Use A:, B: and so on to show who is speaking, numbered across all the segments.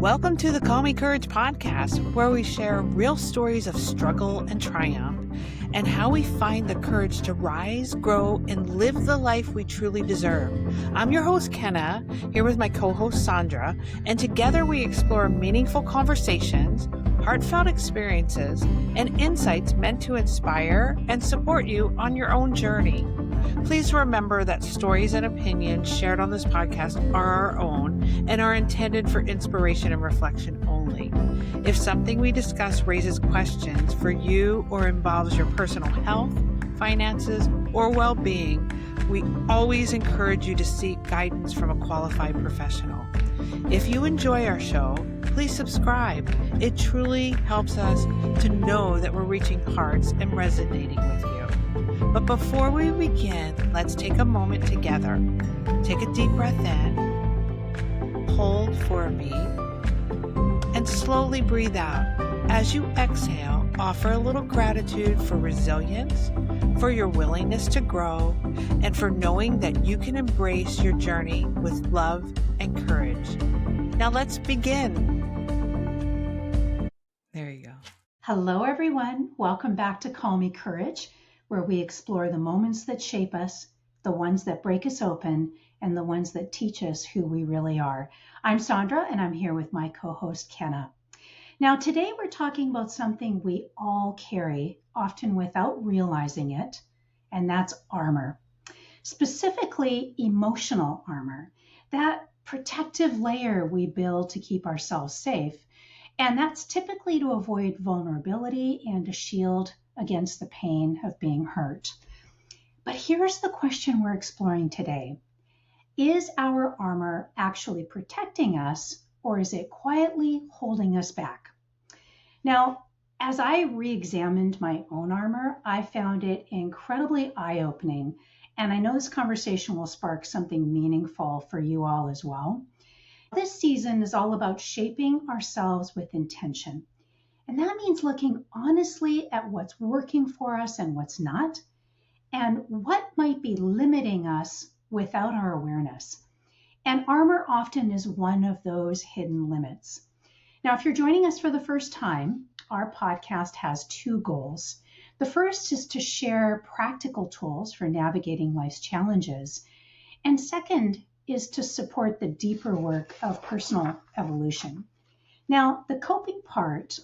A: Welcome to the Call Me Courage podcast, where we share real stories of struggle and triumph and how we find the courage to rise, grow, and live the life we truly deserve. I'm your host, Kena, here with my co-host, Sandra, and together we explore meaningful conversations, heartfelt experiences, and insights meant to inspire and support you on your own journey. Please remember that stories and opinions shared on this podcast are our own and are intended for inspiration and reflection only. If something we discuss raises questions for you or involves your personal health, finances, or well-being, we always encourage you to seek guidance from a qualified professional. If you enjoy our show, please subscribe. It truly helps us to know that we're reaching hearts and resonating with you. But before we begin, let's take a moment together. Take a deep breath in, hold for a beat, and slowly breathe out. As you exhale, offer a little gratitude for resilience, for your willingness to grow, and for knowing that you can embrace your journey with love and courage. Now let's begin. There you go.
B: Hello, everyone. Welcome back to Call Me Courage, where we explore the moments that shape us, the ones that break us open, and the ones that teach us who we really are. I'm Sandra, and I'm here with my co-host, Kena. Now, today we're talking about something we all carry, often without realizing it, and that's armor. Specifically, emotional armor, that protective layer we build to keep ourselves safe. And that's typically to avoid vulnerability and to shield against the pain of being hurt. But here's the question we're exploring today. Is our armor actually protecting us, or is it quietly holding us back? Now, as I re-examined my own armor, I found it incredibly eye-opening, and I know this conversation will spark something meaningful for you all as well. This season is all about shaping ourselves with intention. And that means looking honestly at what's working for us and what's not, and what might be limiting us without our awareness. And armor often is one of those hidden limits. Now, if you're joining us for the first time, our podcast has two goals. The first is to share practical tools for navigating life's challenges. And second is to support the deeper work of personal evolution. Now, the coping part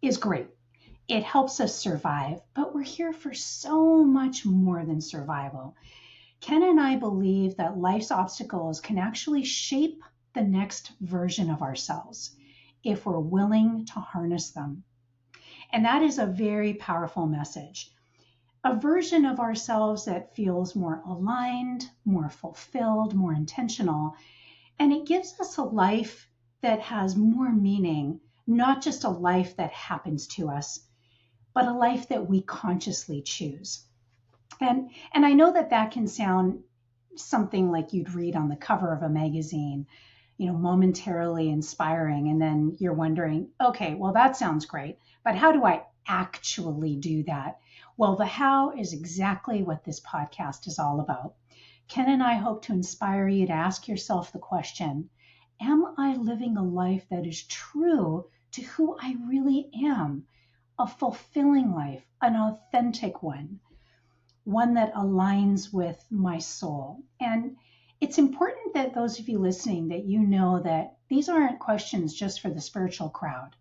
B: is great. It helps us survive, but we're here for so much more than survival. Ken and I believe that life's obstacles can actually shape the next version of ourselves if we're willing to harness them. And that is a very powerful message. A version of ourselves that feels more aligned, more fulfilled, more intentional. And it gives us a life that has more meaning, not just a life that happens to us, but a life that we consciously choose. And I know that can sound something like you'd read on the cover of a magazine, momentarily inspiring. And then you're wondering, okay, well, that sounds great, but how do I actually do that? Well, the how is exactly what this podcast is all about. Ken and I hope to inspire you to ask yourself the question, am I living a life that is true to who I really am? A fulfilling life, an authentic one that aligns with my soul. And it's important that those of you listening, that you know that these aren't questions just for the spiritual crowd.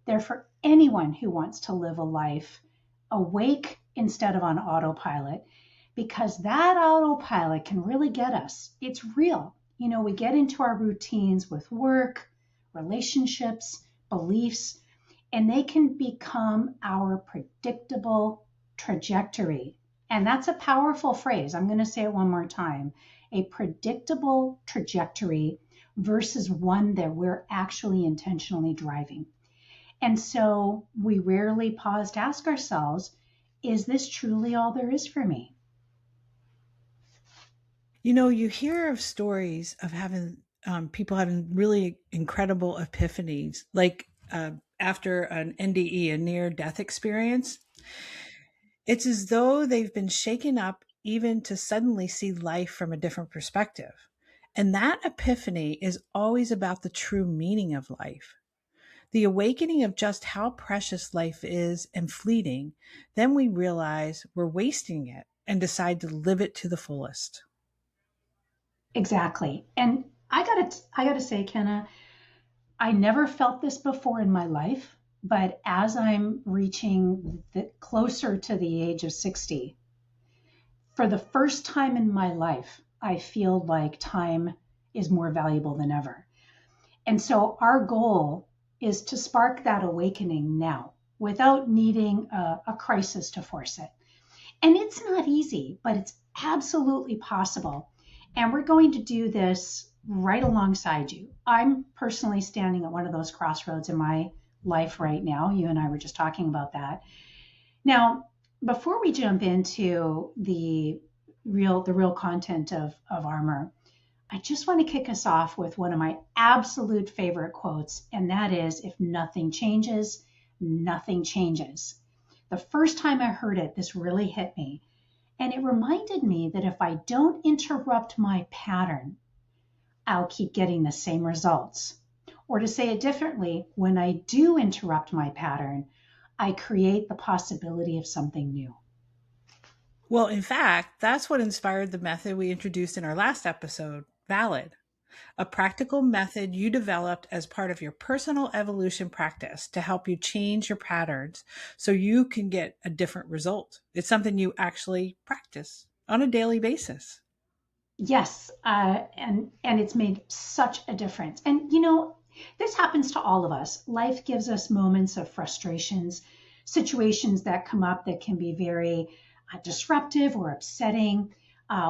B: They're for anyone who wants to live a life awake instead of on autopilot, because that autopilot can really get us. It's real. We get into our routines with work, relationships, beliefs, and they can become our predictable trajectory. And that's a powerful phrase. I'm going to say it one more time. A predictable trajectory versus one that we're actually intentionally driving. And so we rarely pause to ask ourselves, is this truly all there is for me?
A: You hear of stories of having people having really incredible epiphanies, like after an NDE, a near-death experience. It's as though they've been shaken up even to suddenly see life from a different perspective. And that epiphany is always about the true meaning of life, the awakening of just how precious life is and fleeting. Then we realize we're wasting it and decide to live it to the fullest.
B: Exactly. And I gotta say, Kenna, I never felt this before in my life, but as I'm reaching closer to the age of 60, for the first time in my life, I feel like time is more valuable than ever. And so our goal is to spark that awakening now without needing a crisis to force it. And it's not easy, but it's absolutely possible. And we're going to do this right alongside you. I'm personally standing at one of those crossroads in my life right now. You and I were just talking about that. Now, before we jump into the real content of armor, I just want to kick us off with one of my absolute favorite quotes, and that is, if nothing changes, nothing changes. The first time I heard it, this really hit me. And it reminded me that if I don't interrupt my pattern, I'll keep getting the same results. Or to say it differently, when I do interrupt my pattern, I create the possibility of something new.
A: Well, in fact, that's what inspired the method we introduced in our last episode, Valid, a practical method you developed as part of your personal evolution practice to help you change your patterns so you can get a different result. It's something you actually practice on a daily basis.
B: Yes, and it's made such a difference. And this happens to all of us. Life gives us moments of frustrations, situations that come up that can be very disruptive or upsetting,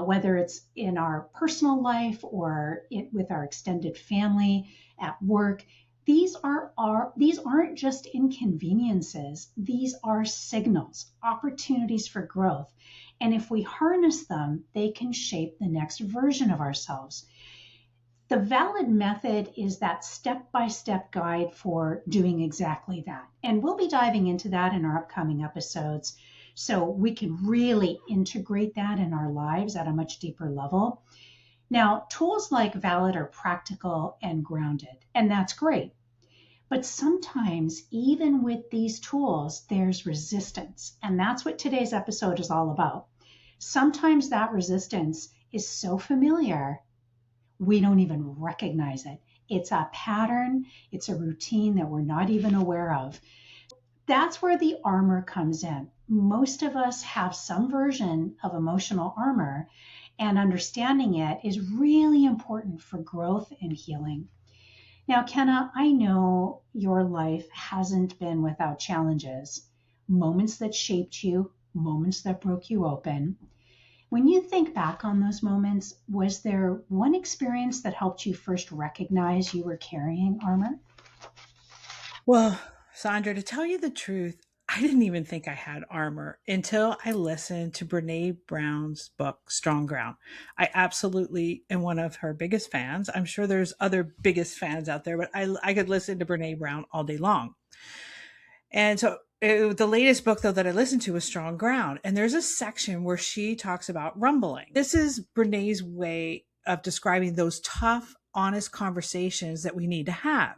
B: whether it's in our personal life or with our extended family, at work. These aren't just inconveniences. These are signals, opportunities for growth. And if we harness them, they can shape the next version of ourselves. The valid method is that step by step guide for doing exactly that. And we'll be diving into that in our upcoming episodes so we can really integrate that in our lives at a much deeper level. Now, tools like valid are practical and grounded, and that's great. But sometimes, even with these tools, there's resistance. And that's what today's episode is all about. Sometimes that resistance is so familiar, we don't even recognize it. It's a pattern, it's a routine that we're not even aware of. That's where the armor comes in. Most of us have some version of emotional armor, and understanding it is really important for growth and healing. Now, Kenna, I know your life hasn't been without challenges, moments that shaped you, moments that broke you open. When you think back on those moments, was there one experience that helped you first recognize you were carrying armor?
A: Well, Sandra, to tell you the truth, I didn't even think I had armor until I listened to Brene Brown's book, Strong Ground. I absolutely am one of her biggest fans. I'm sure there's other biggest fans out there, but I could listen to Brene Brown all day long. And so the latest book, though, that I listened to was Strong Ground. And there's a section where she talks about rumbling. This is Brene's way of describing those tough, honest conversations that we need to have.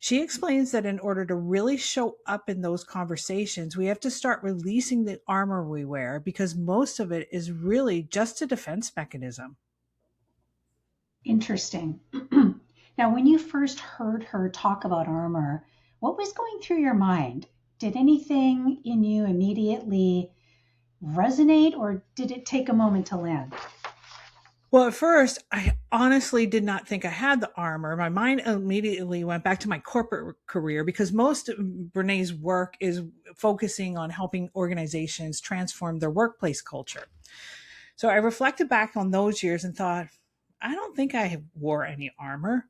A: She explains that in order to really show up in those conversations, we have to start releasing the armor we wear because most of it is really just a defense mechanism.
B: Interesting. Now, when you first heard her talk about armor, what was going through your mind? Did anything in you immediately resonate, or did it take a moment to land?
A: Well, at first, I honestly did not think I had the armor. My mind immediately went back to my corporate career because most of Brene's work is focusing on helping organizations transform their workplace culture. So I reflected back on those years and thought, I don't think I wore any armor.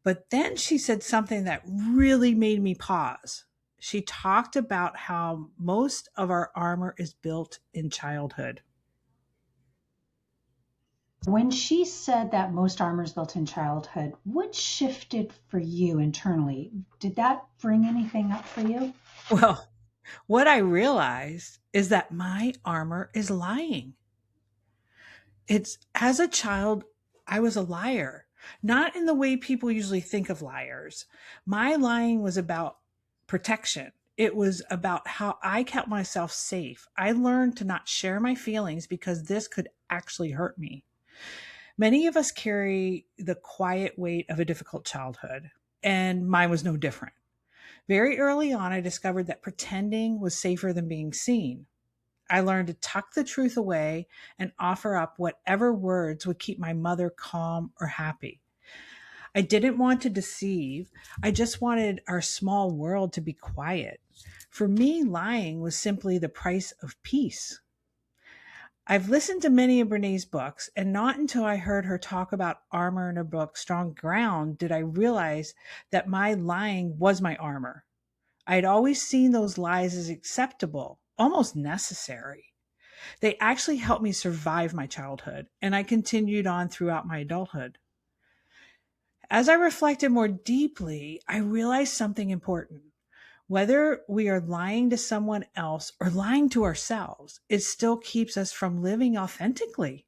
A: But then she said something that really made me pause. She talked about how most of our armor is built in childhood.
B: When she said that most armor is built in childhood, what shifted for you internally? Did that bring anything up for you?
A: Well, what I realized is that my armor is lying. It's as a child, I was a liar, not in the way people usually think of liars. My lying was about protection. It was about how I kept myself safe. I learned to not share my feelings because this could actually hurt me. Many of us carry the quiet weight of a difficult childhood, and mine was no different. Very early on, I discovered that pretending was safer than being seen. I learned to tuck the truth away and offer up whatever words would keep my mother calm or happy. I didn't want to deceive. I just wanted our small world to be quiet. For me, lying was simply the price of peace. I've listened to many of Brene's books, and not until I heard her talk about armor in her book, Strong Ground, did I realize that my lying was my armor. I had always seen those lies as acceptable, almost necessary. They actually helped me survive my childhood, and I continued on throughout my adulthood. As I reflected more deeply, I realized something important. Whether we are lying to someone else or lying to ourselves, it still keeps us from living authentically.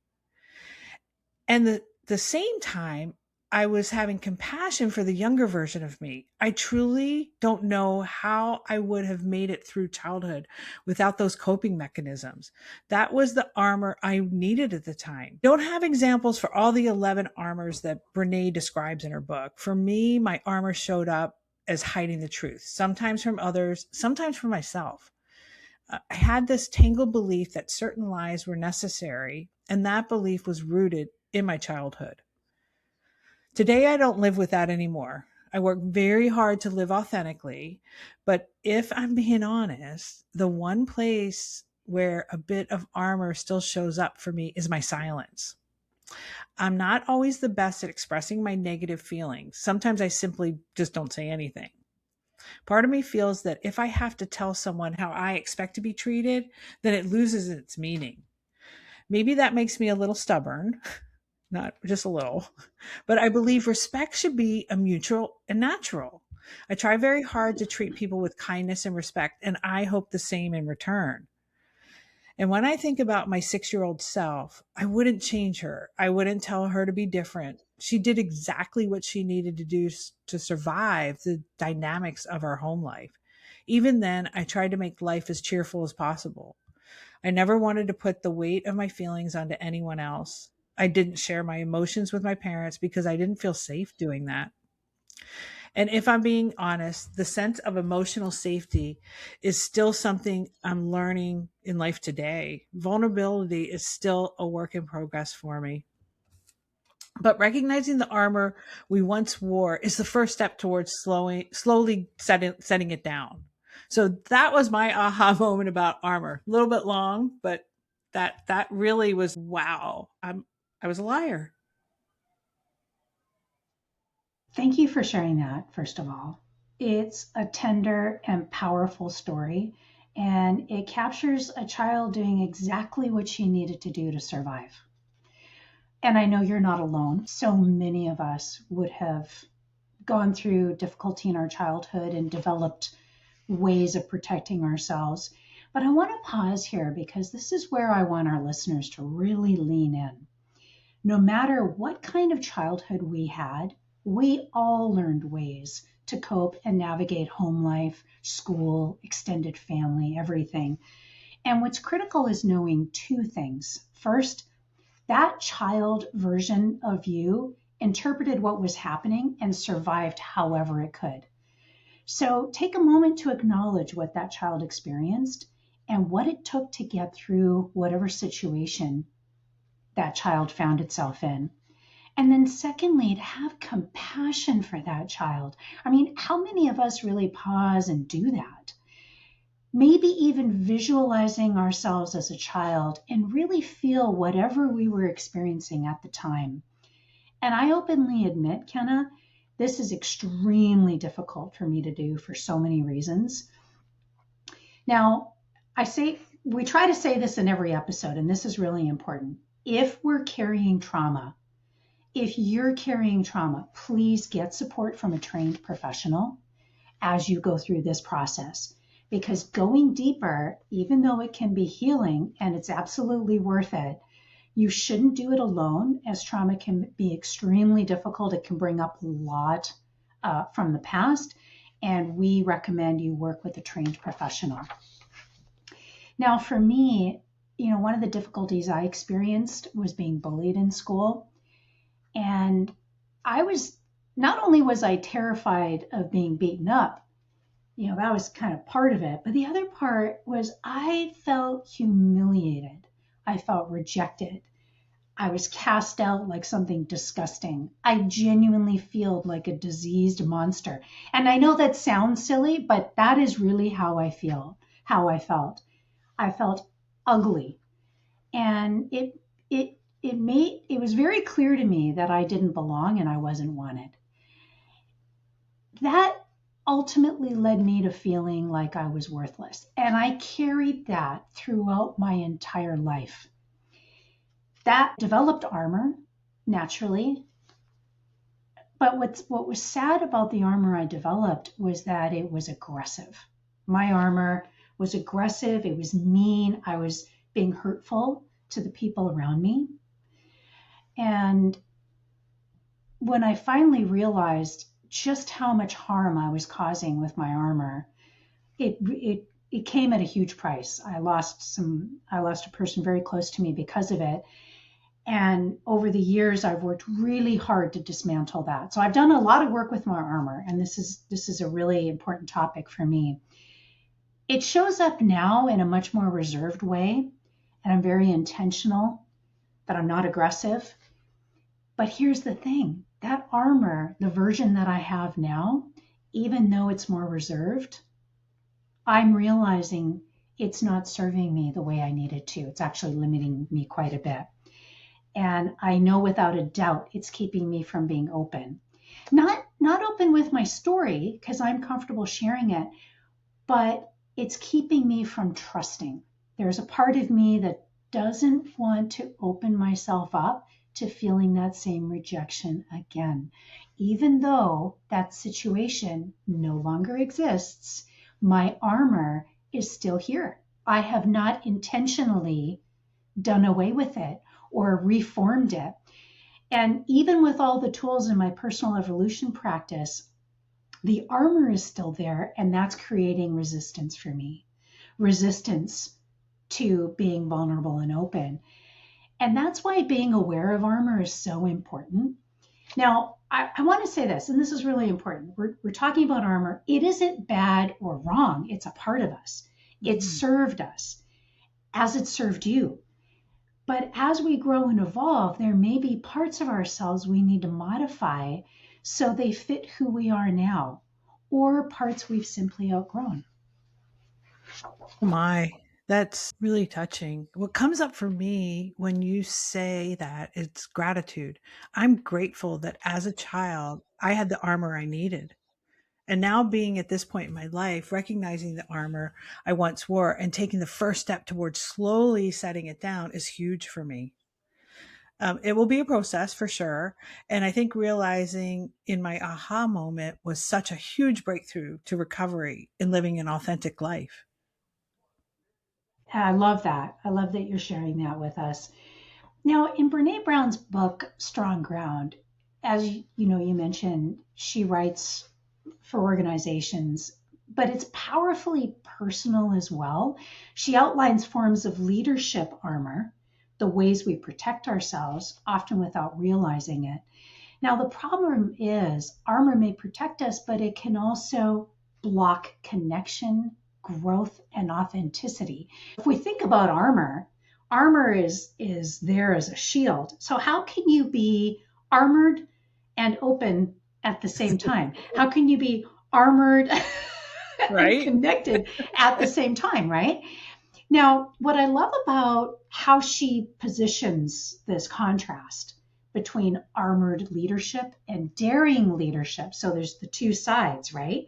A: And the same time, I was having compassion for the younger version of me. I truly don't know how I would have made it through childhood without those coping mechanisms. That was the armor I needed at the time. Don't have examples for all the 11 armors that Brene describes in her book. For me, my armor showed up as hiding the truth, sometimes from others, sometimes from myself. I had this tangled belief that certain lies were necessary, and that belief was rooted in my childhood. Today, I don't live with that anymore. I work very hard to live authentically, but if I'm being honest, the one place where a bit of armor still shows up for me is my silence. I'm not always the best at expressing my negative feelings. Sometimes I simply just don't say anything. Part of me feels that if I have to tell someone how I expect to be treated, then it loses its meaning. Maybe that makes me a little stubborn, not just a little, but I believe respect should be a mutual and natural. I try very hard to treat people with kindness and respect, and I hope the same in return. And when I think about my 6-year-old self, I wouldn't change her. I wouldn't tell her to be different. She did exactly what she needed to do to survive the dynamics of our home life. Even then, I tried to make life as cheerful as possible. I never wanted to put the weight of my feelings onto anyone else. I didn't share my emotions with my parents because I didn't feel safe doing that. And if I'm being honest, the sense of emotional safety is still something I'm learning in life today. Vulnerability is still a work in progress for me. But recognizing the armor we once wore is the first step towards slowly setting it down. So that was my aha moment about armor. A little bit long, but that really was wow. I was a liar.
B: Thank you for sharing that, first of all. It's a tender and powerful story, and it captures a child doing exactly what she needed to do to survive. And I know you're not alone. So many of us would have gone through difficulty in our childhood and developed ways of protecting ourselves. But I want to pause here because this is where I want our listeners to really lean in. No matter what kind of childhood we had, we all learned ways to cope and navigate home life, school, extended family, everything. And what's critical is knowing two things. First, that child version of you interpreted what was happening and survived however it could. So take a moment to acknowledge what that child experienced and what it took to get through whatever situation that child found itself in. And then secondly, to have compassion for that child. I mean, how many of us really pause and do that? Maybe even visualizing ourselves as a child and really feel whatever we were experiencing at the time. And I openly admit, Kena, this is extremely difficult for me to do for so many reasons. Now, we try to say this in every episode, and this is really important. If we're carrying trauma, if you're carrying trauma, please get support from a trained professional as you go through this process. Because going deeper, even though it can be healing and it's absolutely worth it, You shouldn't do it alone, as trauma can be extremely difficult. It can bring up a lot from the past, and we recommend you work with a trained professional. Now, for me, one of the difficulties I experienced was being bullied in school. And not only was I terrified of being beaten up, that was kind of part of it, but the other part was I felt humiliated. I felt rejected. I was cast out like something disgusting. I genuinely felt like a diseased monster. And I know that sounds silly, but that is really how I felt. I felt ugly. And it was very clear to me that I didn't belong and I wasn't wanted. That ultimately led me to feeling like I was worthless. And I carried that throughout my entire life. That developed armor naturally. But what was sad about the armor I developed was that it was aggressive. My armor was aggressive. It was mean. I was being hurtful to the people around me. And when I finally realized just how much harm I was causing with my armor, it came at a huge price. I lost a person very close to me because of it. And over the years, I've worked really hard to dismantle that. So I've done a lot of work with my armor, and this is a really important topic for me. It shows up now in a much more reserved way, and I'm very intentional that I'm not aggressive. But here's the thing, that armor, the version that I have now, even though it's more reserved, I'm realizing it's not serving me the way I need it to. It's actually limiting me quite a bit. And I know without a doubt it's keeping me from being open. Not open with my story because I'm comfortable sharing it, but it's keeping me from trusting. There's a part of me that doesn't want to open myself up to feeling that same rejection again. Even though that situation no longer exists, my armor is still here. I have not intentionally done away with it or reformed it. And even with all the tools in my personal evolution practice, the armor is still there, and that's creating resistance for me. Resistance to being vulnerable and open. And that's why being aware of armor is so important. Now, I want to say this, and this is really important. We're talking about armor. It isn't bad or wrong. It's a part of us. It served us as it served you. But as we grow and evolve, there may be parts of ourselves we need to modify so they fit who we are now, or parts we've simply outgrown.
A: Oh my, that's really touching. What comes up for me when you say that, it's gratitude. I'm grateful that as a child, I had the armor I needed. And now being at this point in my life, recognizing the armor I once wore and taking the first step towards slowly setting it down is huge for me. It will be a process for sure. And I think realizing in my aha moment was such a huge breakthrough to recovery and living an authentic life.
B: I love that. I love that you're sharing that with us. Now, in Brene Brown's book, Strong Ground, as you mentioned, she writes for organizations, but it's powerfully personal as well. She outlines forms of leadership armor, the ways we protect ourselves, often without realizing it. Now, the problem is armor may protect us, but it can also block connection, growth, and authenticity. If we think about armor is there as a shield. So how can you be armored and open at the same time? How can you be armored and connected at the same time, right? Now, what I love about how she positions this contrast between armored leadership and daring leadership, so there's the two sides, right?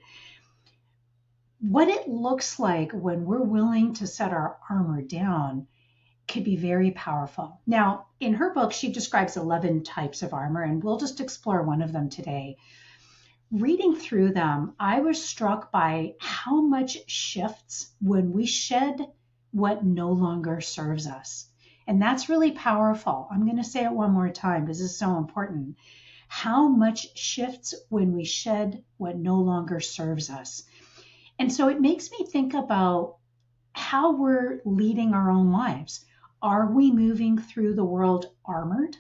B: What it looks like when we're willing to set our armor down could be very powerful. Now, in her book, she describes 11 types of armor, and we'll just explore one of them today. Reading through them, I was struck by how much shifts when we shed what no longer serves us. And that's really powerful. I'm going to say it one more time because it's so important. How much shifts when we shed what no longer serves us. And so it makes me think about how we're leading our own lives. Are we moving through the world armored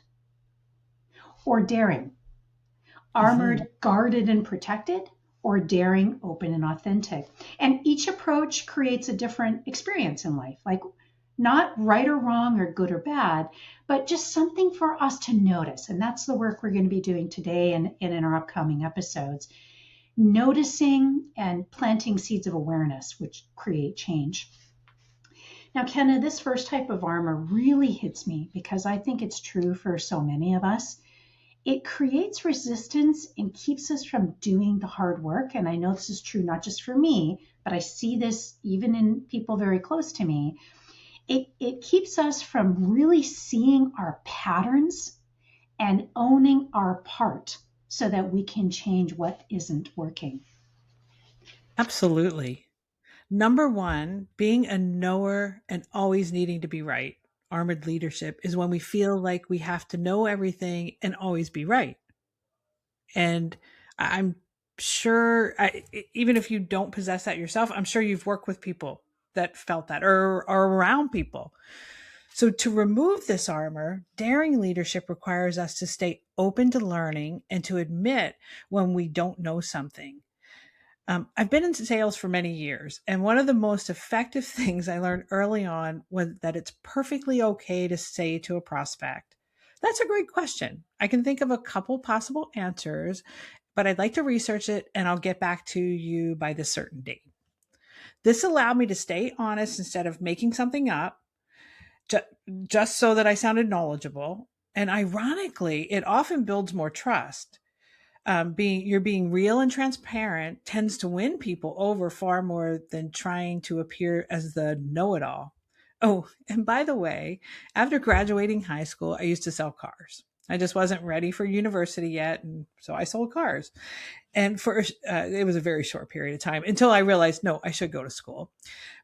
B: or daring? Armored, guarded, and protected, or daring, open, and authentic? And each approach creates a different experience in life, like not right or wrong or good or bad, but just something for us to notice. And that's the work we're going to be doing today and in our upcoming episodes. Noticing and planting seeds of awareness, which create change. Now, Kena, this first type of armor really hits me because I think it's true for so many of us. It creates resistance and keeps us from doing the hard work. And I know this is true not just for me, but I see this even in people very close to me. It keeps us from really seeing our patterns and owning our part so that we can change what isn't working.
A: Absolutely. Number one, being a knower and always needing to be right. Armored leadership is when we feel like we have to know everything and always be right. And I'm sure, even if you don't possess that yourself, I'm sure you've worked with people that felt that or are around people. So to remove this armor, daring leadership requires us to stay open to learning and to admit when we don't know something. I've been in sales for many years, and one of the most effective things I learned early on was that it's perfectly okay to say to a prospect, "That's a great question. I can think of a couple possible answers, but I'd like to research it and I'll get back to you by this certain date." This allowed me to stay honest instead of making something up, just so that I sounded knowledgeable. And ironically, it often builds more trust. You're being real and transparent tends to win people over far more than trying to appear as the know-it-all. Oh, and by the way, after graduating high school, I used to sell cars. I just wasn't ready for university yet, and so I sold cars. And it was a very short period of time until I realized, no, I should go to school.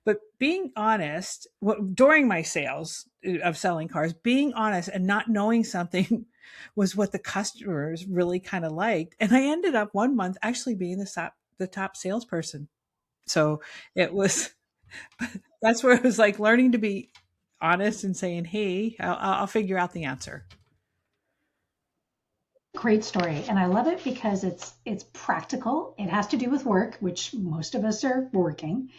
A: But being honest, during my sales of selling cars, being honest and not knowing something was what the customers really kind of liked. And I ended up one month actually being the top salesperson. So it was, that's where it was like learning to be honest and saying, "Hey, I'll figure out the answer."
B: Great story. And I love it because it's practical. It has to do with work, which most of us are working.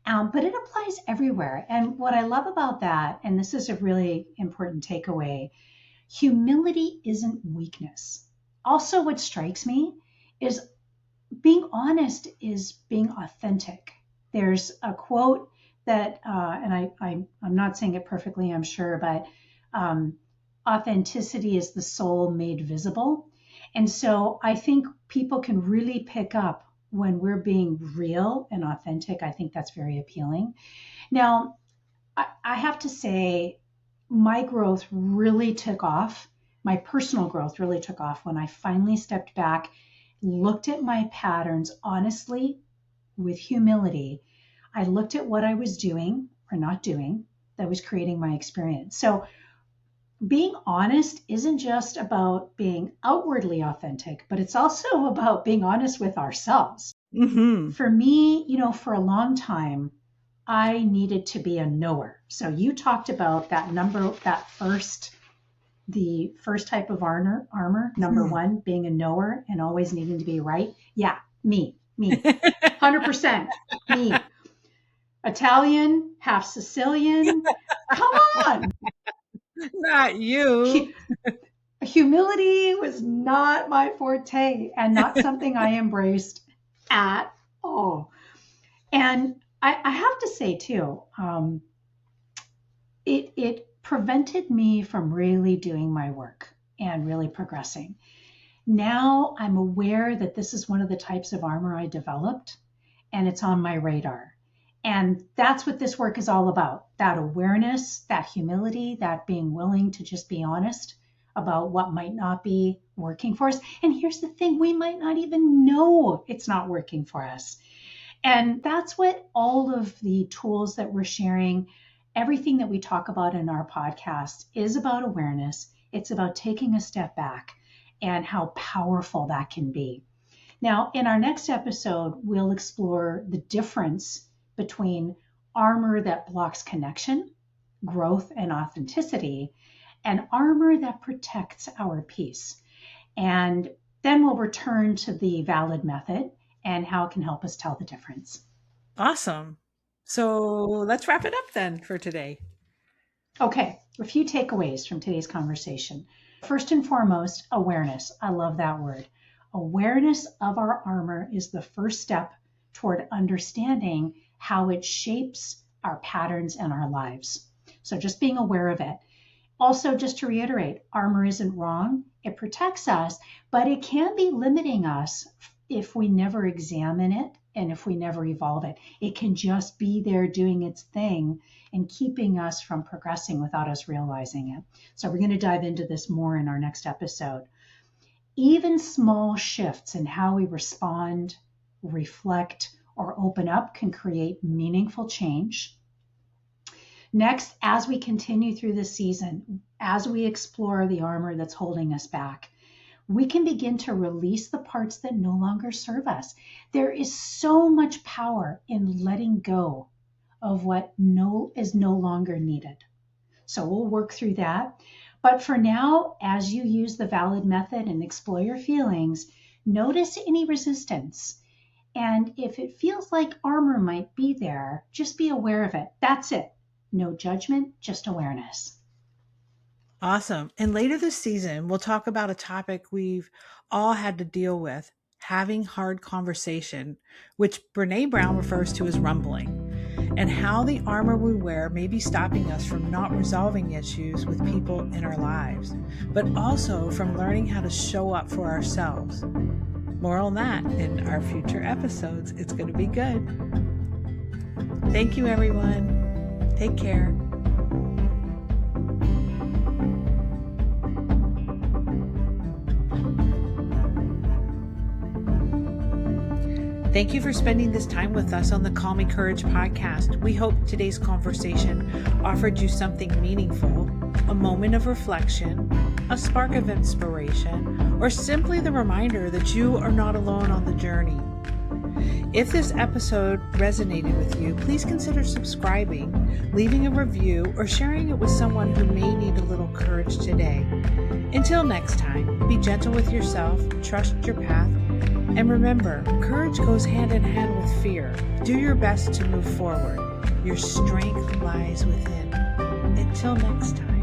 B: But it applies everywhere. And what I love about that, and this is a really important takeaway, humility isn't weakness. Also, what strikes me is being honest is being authentic. There's a quote that, and I'm not saying it perfectly, I'm sure, but authenticity is the soul made visible. And so I think people can really pick up when we're being real and authentic. I think that's very appealing. Now, I have to say, my growth really took off. My personal growth really took off when I finally stepped back, looked at my patterns honestly with humility. I looked at what I was doing or not doing that was creating my experience. So being honest isn't just about being outwardly authentic, but it's also about being honest with ourselves.
A: Mm-hmm.
B: For me, for a long time, I needed to be a knower. So you talked about the first type of armor, number one, being a knower and always needing to be right. Yeah, me, 100% me. Italian, half Sicilian. Come on.
A: Not you.
B: Humility was not my forte and not something I embraced at all. And I have to say too, it prevented me from really doing my work and really progressing. Now I'm aware that this is one of the types of armor I developed, and it's on my radar. And that's what this work is all about, that awareness, that humility, that being willing to just be honest about what might not be working for us. And here's the thing, we might not even know it's not working for us. And that's what all of the tools that we're sharing Everything that we talk about in our podcast is about awareness. It's about taking a step back and how powerful that can be. Now, in our next episode, we'll explore the difference between armor that blocks connection, growth, and authenticity, and armor that protects our peace. And then we'll return to the valid method and how it can help us tell the difference.
A: Awesome. So let's wrap it up then for today.
B: Okay, a few takeaways from today's conversation. First and foremost, awareness. I love that word. Awareness of our armor is the first step toward understanding how it shapes our patterns and our lives. So just being aware of it. Also, just to reiterate, armor isn't wrong. It protects us, but it can be limiting us if we never examine it and if we never evolve it. It can just be there doing its thing and keeping us from progressing without us realizing it. So we're going to dive into this more in our next episode. Even small shifts in how we respond, reflect, or open up can create meaningful change. Next, as we continue through this season, as we explore the armor that's holding us back, we can begin to release the parts that no longer serve us. There is so much power in letting go of what is no longer needed. So we'll work through that. But for now, as you use the valid method and explore your feelings, notice any resistance. And if it feels like armor might be there, just be aware of it. That's it. No judgment, just awareness.
A: Awesome. And later this season, we'll talk about a topic we've all had to deal with, having hard conversation, which Brene Brown refers to as rumbling, and how the armor we wear may be stopping us from not resolving issues with people in our lives, but also from learning how to show up for ourselves. More on that in our future episodes. It's going to be good. Thank you, everyone. Take care. Thank you for spending this time with us on the Call Me Courage podcast. We hope today's conversation offered you something meaningful, a moment of reflection, a spark of inspiration, or simply the reminder that you are not alone on the journey. If this episode resonated with you, please consider subscribing, leaving a review, or sharing it with someone who may need a little courage today. Until next time, be gentle with yourself, trust your path, and remember, courage goes hand in hand with fear. Do your best to move forward. Your strength lies within. Until next time.